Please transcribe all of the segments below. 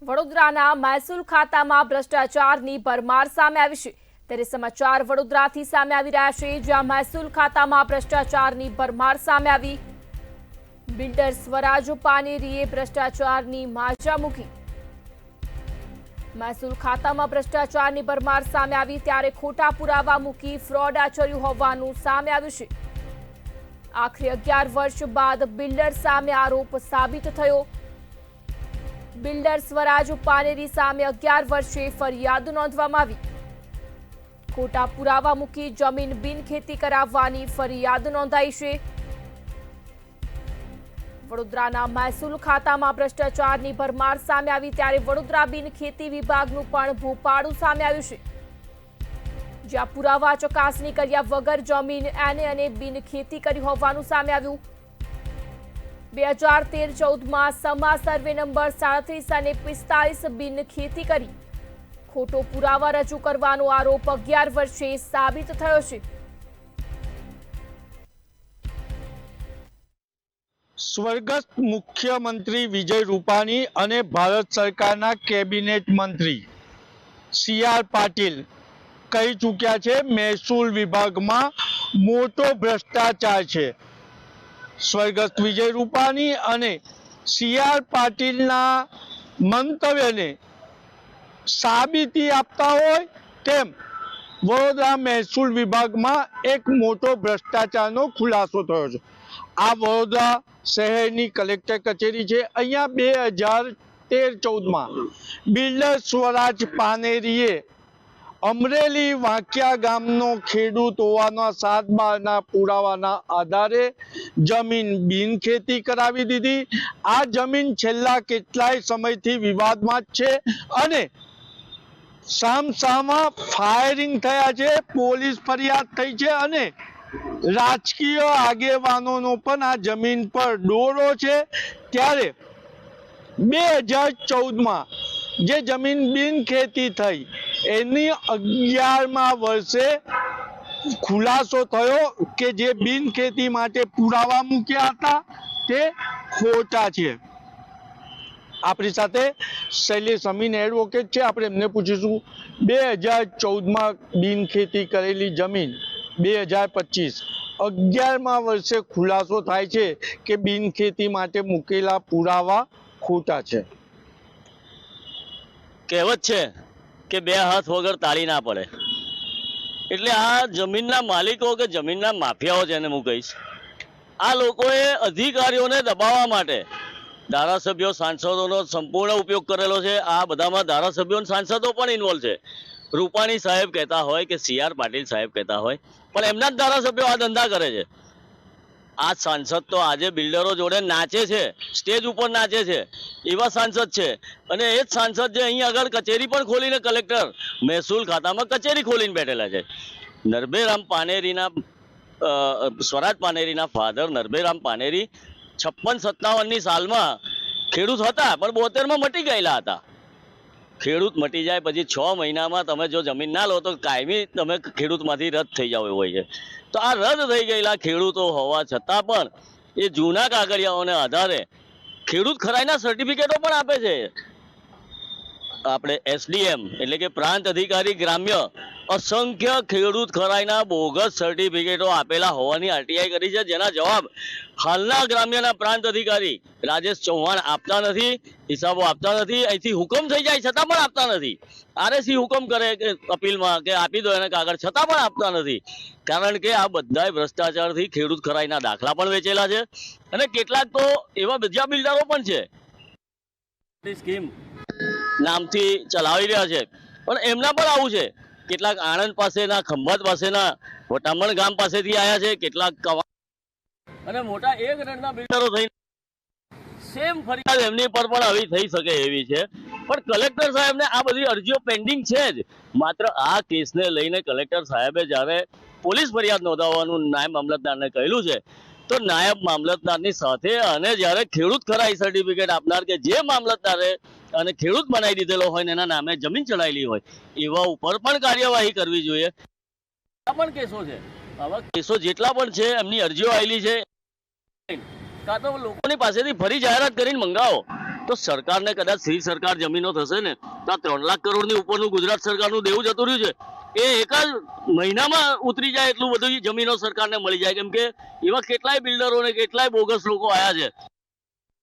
વડોદરાના મહેસૂલ ખાતામાં ભ્રષ્ટાચારની ભરમાર સામે આવી છે ત્યારે સમાચાર વડોદરાથી સામે આવી રહ્યા છે જ્યાં મહેસૂલ ખાતામાં ભ્રષ્ટાચારની ભરમાર સામે આવી બિલ્ડર સ્વરાજ પાનેરીએ ભ્રષ્ટાચારની માજા મૂકી મહેસૂલ ખાતામાં ભ્રષ્ટાચારની ભરમાર સામે આવી ત્યારે ખોટા પુરાવા મૂકી ફ્રોડ આચર્યું હોવાનું સામે આવ્યું છે આખરે 11 વર્ષ બાદ બિલ્ડર સામે આરોપ સાબિત થયો બિલ્ડર સ્વરાજ પાનેરી સામે 11 વર્ષે ફરિયાદ નોંધવામાં આવી ખોટા પુરાવા મૂકી જમીન બિનખેતી કરાવવાની ફરિયાદ નોંધાઈ છે વડોદરાના મહેસૂલ ખાતામાં ભ્રષ્ટાચારની ભરમાર સામે આવી ત્યારે વડોદરા બિનખેતી વિભાગનું પણ ભોપાળું સામે આવ્યું છે જ્યાં પુરાવા ચકાસણી કર્યા વગર જમીન એને બિનખેતી કરી હોવાનું સામે આવ્યું 2013-14 સમા સર્વે નંબર 37 અને 45 બિનખેતી કરી ખોટો પુરાવા રજૂ કરવાનો આરોપ 11 વર્ષે સાબિત થયો છે સ્વર્ગસ્થ મુખ્યમંત્રી વિજય રૂપાણી અને ભારત સરકારના કેબિનેટ મંત્રી CR પાટીલ કહી ચૂક્યા છે મહેસૂલ વિભાગમાં મોટો ભ્રષ્ટાચાર છે સ્વર્ગસ્થ વિજય રૂપાણી અને CR પાટીલના મંતવ્યને સાબિતી આપતા હોય તેમ વડોદરા મહેસૂલ વિભાગમાં એક મોટો ભ્રષ્ટાચારનો ખુલાસો થયો છે આ વડોદરા શહેરની કલેક્ટર કચેરી છે અહીંયા 2013-14 બિલ્ડર સ્વરાજ પાનેરીએ અમરેલી વાંકિયા ગામનો ખેડૂત હોવાના 7/12ના પુરાવાના આધારે જમીન બિનખેતી કરાવી દીધી આ જમીન છેલ્લા કેટલાય સમયથી વિવાદમાં છે અને સામસામા ફાયરિંગ થયા છે પોલીસ ફરિયાદ થઈ છે અને રાજકીય આગેવાનોનો પણ આ જમીન પર ડોરો છે ત્યારે 2014માં જે જમીન બિનખેતી થઈ એની 11મા વર્ષે ખુલાસો થયો કે જે બિનખેતી માટે પુરાવા મૂક્યા હતા તે ખોટા છે આપણી સાથે શૈલેષ અમીન એડવોકેટ છે આપણે એમને પૂછીશું 2014માં બિનખેતી કરેલી જમીન 2025 11મા વર્ષે ખુલાસો થાય છે કે બિનખેતી માટે મૂકેલા પુરાવા ખોટા છે કહેવત છે કે બે હાથ વગર તાળી ના પડે એટલે આ જમીનના માલિકો કે જમીનના માફિયાઓ જેને હું કહીશ આ લોકોએ અધિકારીઓને દબાવવા માટે ધારાસભ્યો સાંસદોનો સંપૂર્ણ ઉપયોગ કરેલો છે આ બધામાં ધારાસભ્યો અને સાંસદો પણ ઇન્વોલ્વ છે રૂપાણી સાહેબ કહેતા હોય કે CR પાટીલ સાહેબ કહેતા હોય પણ એમના જ ધારાસભ્યો આ ધંધા કરે છે આ સાંસદ તો આજે બિલ્ડરો જોડે નાચે છે સ્ટેજ ઉપર નાચે છે એવા સાંસદ છે અને એ જ સાંસદ જે અહીં આગળ કચેરી પણ ખોલીને કલેક્ટર મહેસૂલ ખાતામાં કચેરી ખોલીને બેઠેલા છે નરભેરામ પાનેરીના સ્વરાજ પાનેરીના ફાધર નરભેરામ પાનેરી 56-57ની સાલમાં ખેડૂત હતા પણ 72માં મટી ગયેલા હતા ખેડૂત મટી જાય પછી 6 મહિનામાં તમે જો જમીન ના લો તો કાયમી તમે ખેડૂતમાંથી રદ થઈ જાવ એવું હોય છે તો આ રદ થઈ ગયેલા ખેડૂતો હોવા છતાં પણ એ જૂના કાગળિયાઓને આધારે ખેડૂત ખરાઈના સર્ટિફિકેટો પણ આપે છે આપણે SDM એટલે કે પ્રાંત અધિકારી ગ્રામ્ય અસંખ્ય ખેડૂત ખરાઈના બોગસ સર્ટિફિકેટો આપેલા હોવાની RTI કરી છે જેના જવાબ હાલના ગ્રામ્યના પ્રાંત અધિકારી રાજેશ ચૌહાણ આપતા નથી હિસાબો આપતા નથી અહીંથી હુકમ થઈ જાય છતાં પણ આપતા નથી RSC હુકમ કરે કે અપીલમાં કે આપી દો એને કાગળ છતાં પણ આપતા નથી કારણ કે આ બધાય ભ્રષ્ટાચારથી ખેડૂત ખરાઈના દાખલા પણ વેચેલા છે અને કેટલાક તો એવા બીજા બિલ્ડરો પણ છે સ્કીમ નામથી ચલાવી રહ્યા છે પણ એમના પણ આવું છે કેટલાક આણંદ પાસેના ખંભાત પાસેના વટામણ ગામ પાસેથી આવ્યા છે કેટલાક અને મોટા એક રણના બિલ્ડરો થઈ સેમ ફરિયાદ એમની પર પણ આવી થઈ શકે એવી છે પણ કલેક્ટર સાહેબને આ બધી અરજીઓ પેન્ડિંગ છે જ માત્ર આ કેસને લઈને કલેક્ટર સાહેબે જ્યારે પોલીસ ફરિયાદ નોંધાવવાનું નાયબ મામલતદારને કહેલું છે તો નાયબ મામલતદારની સાથે અને જ્યારે ખેડૂત ખરાઈ સર્ટિફિકેટ આપનાર કે જે મામલતદારે અને ખેડૂત બનાવી દીધેલો હોય ને એના નામે જમીન ચડાવેલી હોય એવા ઉપર પણ કાર્યવાહી કરવી જોઈએ પણ કેસો છે આવા કેસો જેટલા પણ છે એમની અરજીઓ આવેલી છે કાં તો લોકોની પાસેથી ફરી જાહેરાત કરીને મંગાવો તો સરકારને કદાચ શ્રી સરકાર જમીનો થશે ને તો આ 3 લાખ કરોડની ઉપરનું ગુજરાત સરકારનું દેવું જતું રહ્યું છે એ એક જ મહિનામાં ઉતરી જાય એટલું બધું જમીનો સરકારને મળી જાય. કેમ કે એવા કેટલાય બિલ્ડરો ને કેટલાય બોગસ લોકો આયા છે,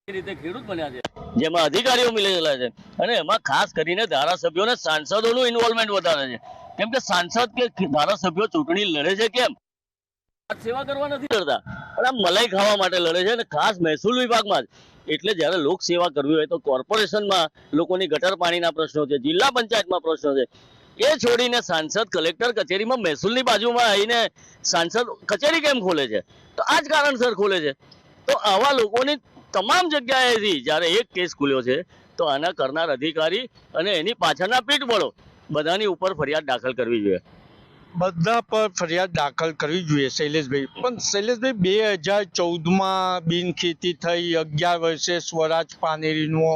એ રીતે ખેડૂત બન્યા છે, જેમાં અધિકારીઓ મિલેલા છે. અને એમાં ખાસ કરીને ધારાસભ્યો અને સાંસદોનું ઇન્વોલ્વમેન્ટ વધારે છે. કેમ કે સાંસદ કે ધારાસભ્યો ચૂંટણી લડે છે કેમ? સેવા કરવા નથી લડતા, પણ આ મલાઈ ખાવા માટે લડે છે. અને ખાસ મહેસૂલ વિભાગમાં જ. એટલે જ્યારે લોક સેવા કરવી હોય તો કોર્પોરેશનમાં લોકોની ગટર પાણીના પ્રશ્નો છે, જિલ્લા પંચાયતમાં પ્રશ્નો છે, એ છોડીને સાંસદ કલેક્ટર કચેરીમાં મહેસૂલની બાજુમાં આવીને સાંસદ કચેરી કેમ ખોલે છે? તો આ જ કારણસર ખોલે છે. તો આવા લોકોની તમામ જગ્યાએથી જ્યારે એક કેસ ખુલ્યો છે તો આના કરનાર અધિકારી અને એની પાછળના પીઠબળો બધાની ઉપર ફરિયાદ દાખલ કરવી જોઈએ. બધા પર ફરિયાદ દાખલ કરવી જોઈએ શૈલેષભાઈ. પણ શૈલેષભાઈ 2014માં બિનખેતી થઈ, 11 વર્ષે સ્વરાજ પાનેરીનો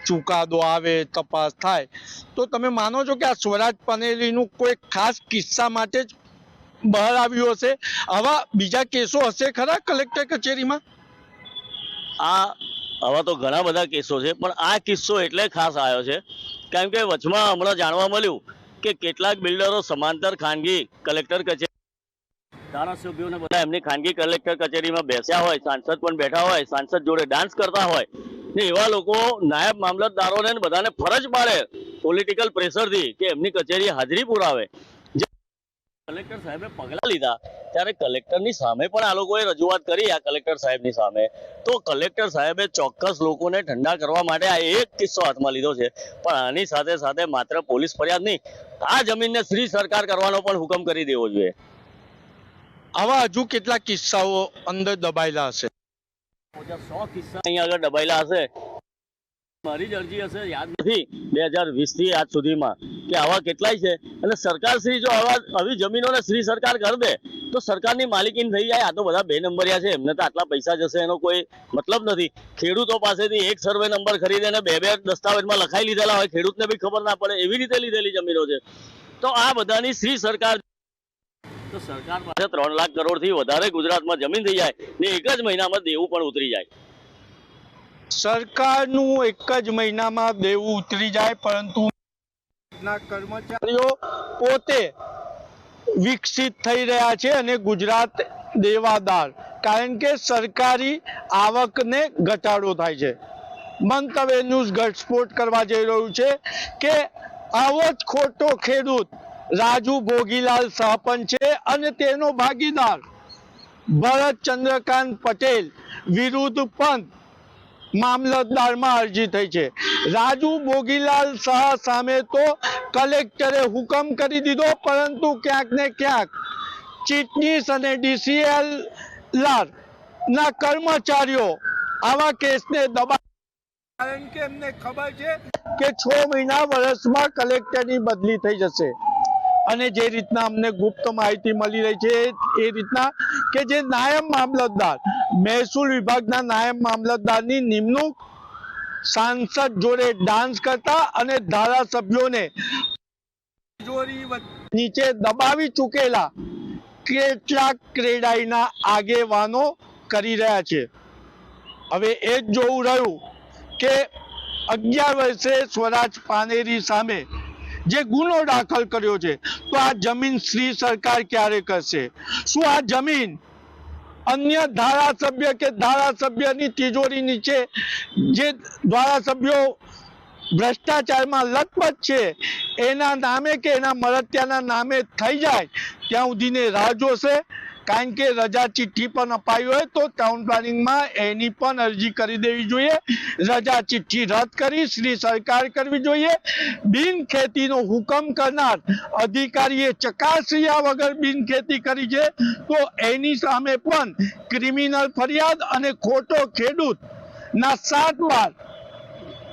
ચુકાદો આવે, તપાસ થાય, તો તમે માનો છો કે આ સ્વરાજ પાનેરીનું કોઈ ખાસ કિસ્સા માટે જ બહાર આવ્યું હશે? આવા બીજા કેસો હશે ખરા કલેક્ટર કચેરીમાં? આવા તો ઘણા બધા કેસો છે, પણ આ કિસ્સો એટલે ખાસ આવ્યો છે કારણ કે વચમાં હમણાં જાણવા મળ્યું કે કેટલાક બિલ્ડરો સમાંતર ખાનગી કલેક્ટર કચેરી, ધારાસભ્યોને બધા એમની ખાનગી કલેક્ટર કચેરીમાં બેસ્યા હોય, સાંસદ પણ બેઠા હોય, સાંસદ જોડે ડાન્સ કરતા હોય ને એવા લોકો નાયબ મામલતદારોને બધાને ફરજ પાડે પોલિટિકલ પ્રેશરથી કે એમની કચેરી હાજરી પુરાવે. કલેક્ટર સાહેબે પગલાં લીધા ત્યારે કલેક્ટરની સામે પણ આ લોકોએ રજૂઆત કરી, આ કલેક્ટર સાહેબની સામે. તો કલેક્ટર સાહેબે ચોક્કસ લોકોને ઠંડા કરવા માટે આ એક કિસ્સો હાથમાં લીધો છે. પણ આની સાથે સાથે માત્ર પોલીસ ફરિયાદ નહીં, આ જમીનને શ્રી સરકાર કરવાનો પણ હુકમ કરી દેવો જોઈએ. આવા હજુ કેટલા કિસ્સાઓ અંદર દબાયેલા હશે? 100 કિસ્સા અહીંયા આગળ દબાયેલા હશે. મારી જ અરજી હશે, યાદ નથી, 2020 થી આજ સુધીમાં કે આવા કેટલાય છે. અને સરકાર શ્રી જો આવી જમીનોને શ્રી સરકાર કરી દે તો સરકારની માલિકીની થઈ જાય. આ તો બધા 2 નંબરિયા છે, એમને તો આટલા પૈસા જશે એનો કોઈ મતલબ નથી. ખેડૂતો પાસેથી એક સર્વે નંબર ખરીદીને 2 દસ્તાવેજમાં લખાઈ લીધેલા હોય, ખેડૂતને બી ખબર ના પડે એવી રીતે લીધેલી જમીનો છે. તો આ બધાની શ્રી સરકાર, તો સરકાર પાસે 3 લાખ કરોડથી વધારે ગુજરાતમાં જમીન થઈ જાય ને એક જ મહિનામાં દેવું પણ ઉતરી જાય. સરકારનું એક જ મહિનામાં દેવું ઉતરી જાય, પરંતુ કર્મચારીઓ પોતે વિકસિત થઈ રહ્યા છે અને ગુજરાત દેવાદાર, કારણ કે સરકારી આવકને ઘટાડો થાય છે. મંતવ્ય ન્યૂઝ ઘટસ્ફોટ કરવા જઈ રહ્યું છે કે આવો જ ખોટો ખેડૂત રાજુ ભોગીલાલ સહપંચ છે અને તેનો ભાગીદાર ભરત ચંદ્રકાંત પટેલ વિરુદ્ધ પણ મામલતદારમાં અરજી થઈ છે. રાજુ ભોગીલાલ શાહ સામે તો કલેક્ટરે હુકમ કરી દીધો, પરંતુ ક્યાંક ને ક્યાંક ચીટનીસ અને DCLR ના કર્મચારીઓ આવા કેસને દબાવે, કારણ કે એમને ખબર છે કે 6 મહિના વર્ષમાં કલેક્ટરની બદલી થઈ જશે. અને જે રીતના અમને ગુપ્ત માહિતી મળી રહી છે એ રીતના કે જે નાયબ મામલતદાર, મહેસૂલ વિભાગના નાયબ મામલતદારની નિમણૂક સાંસદ જોડે ડાન્સ કરતા અને ધારાસભ્યોને નીચે દબાવી ચૂકેલા કેટલાક ક્રેડાઈના આગેવાનો કરી રહ્યા છે. હવે એ જ જોવું રહ્યું કે 11 વર્ષે સ્વરાજ પાનેરી સામે જે ગુનો દાખલ કર્યો છે, તો આ જમીન શ્રી સરકાર ક્યારે કરશે? શું આ જમીન અન્ય ધારાસભ્ય કે ધારાસભ્યની તિજોરી નીચે જે ધારાસભ્યો ભ્રષ્ટાચારમાં લથપથ છે એના નામે કે એના મળતિયાના નામે થઈ જાય ત્યાં સુધીને રાહ જોશે? કારણ કે રજા ચિઠ્ઠી પણ અપાઈ હોય તો ટાઉન પ્લાનિંગમાં એની પણ અરજી કરી દેવી જોઈએ. રજા ચિઠ્ઠી રદ કરી શ્રી સરકાર કરવી જોઈએ. બિનખેતીનો હુકમ કરનાર અધિકારીએ ચકાસ્યા વગર બિનખેતી કરી છે તો એની સામે પણ ક્રિમિનલ ફરિયાદ અને ખોટો ખેડૂતના 7 વાર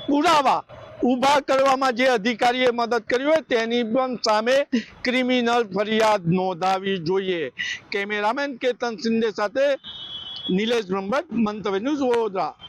પુરાવા ઊભા કરવામાં જે અધિકારીએ મદદ કરી હોય તેની પણ સામે ક્રિમિનલ ફરિયાદ નોંધાવી જોઈએ. કેમેરામેન કેતન શિંદે સાથે નિલેશ બ્રહ્મભટ્ટ, મંતવ્ય ન્યૂઝ, વડોદરા.